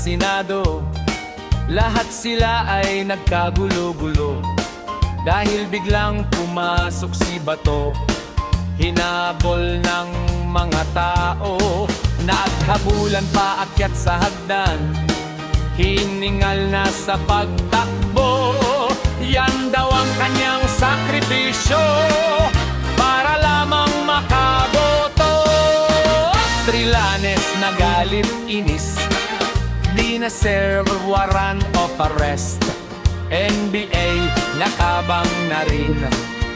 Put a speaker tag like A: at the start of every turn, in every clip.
A: Senado, lahat sila ay nagkagulo-gulo dahil biglang pumasok si Bato. Hinabol ng mga tao, naghabulan pa akyat sa hagdan, hiningal na sa pagtakbo. Yan daw ang kanyang sakripisyo para lamang makaboto. Trillanes nagalit inis, di na serve warrant of arrest. NBA nakabang na rin,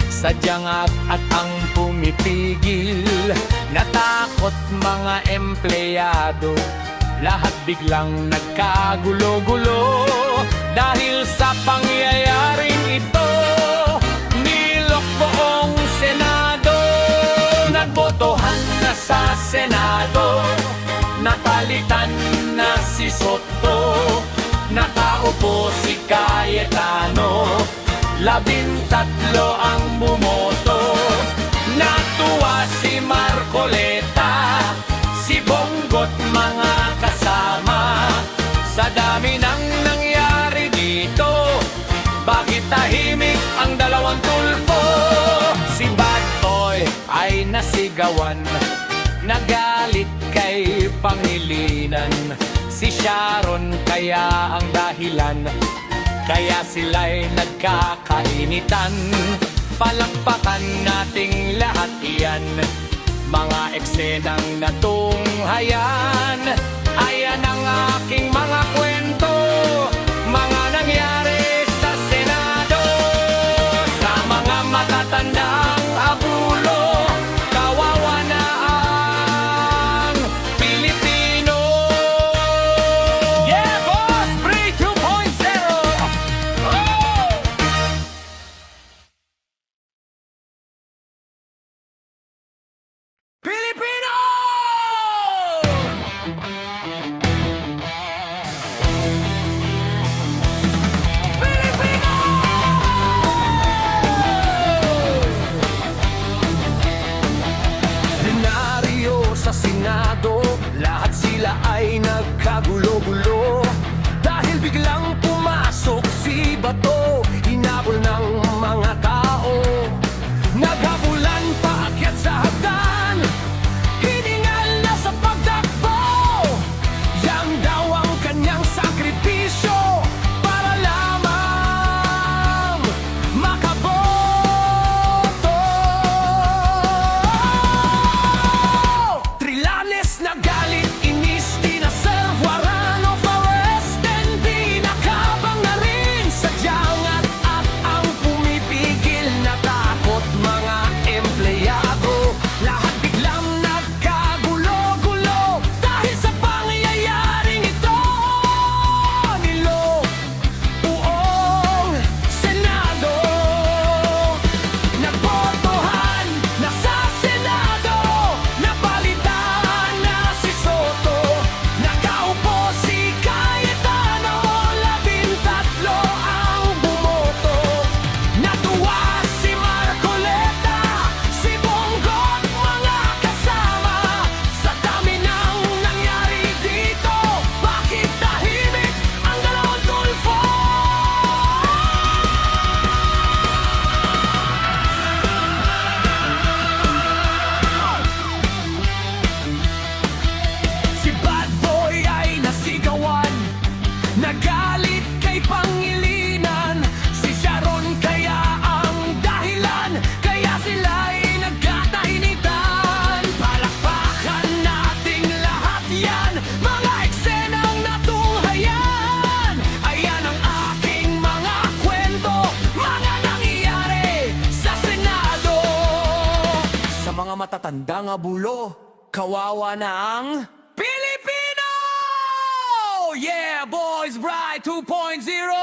A: sadyang at ang pumipigil. Natakot mga empleyado, lahat biglang nagkagulo-gulo dahil sa pangyayaring ito. Nilok buong Senado, nagbotohan na sa Senado, napalitan na si Soto, nakaupo si Cayetano, 13 ang bumoto. Natuwa si Marcoleta, si Bongo't mga kasama sa dami ng nangyari dito. Bakit tahimik ang dalawang tulfo? Si Bad Boy ay nasigawan, nagalit kay Pangilinan. Si Sharon kaya ang dahilan, kaya sila'y nagkakainitan. Palakpakan nating lahat iyan, mga eksenang natunghayan. Ayan ang aking mga kwento, mga nangyari sa Senado. Sa mga matatandang abulo, kawawa na ang Pilipino. Yeah, boss! Bree 2.0! Oh! Pilipino! Pilipino! Plenaryo sa Senado, lahat sila ay nagkagulo-gulo dahil biglang pumasok si Bato. Hinabol ng mga tao, naghabulan pa akyat sa hagdan, hiningal na sa pagtakbo. Yan daw ang kanyang sakripisyo para lamang makaboto. Trillanes nagalit inis, di na serve warrant of arrest, and di nakabang na rin sadyang at ang pumipigil. Natakot mga empleyado, lahat biglang nagkagulo-gulo dahil sa pangyayaring ito. Nilok buong Senado, nagbotohan na sa Senado, napalitan na si Soto, nakaupo si Cayetano, 13 ang bumoto. Natuwa si Marcoleta, si Bongo't mga kasama sa dami ng nangyari dito. Bakit tahimik ang dalawang tulfo? Si Bad Boy ay nasigawan, nagalit kay Pangilinan. Si Sharon kaya ang dahilan, kaya sila'y nagkatahimikan. Palakpakan nating lahat yan, mga eksenang natunghayan. Ayan ang aking mga kwento, mga nangyari sa Senado. Sa mga matatandang abulo, kawawa na ang Pilipino! Yeah, boys, Bride 2.0!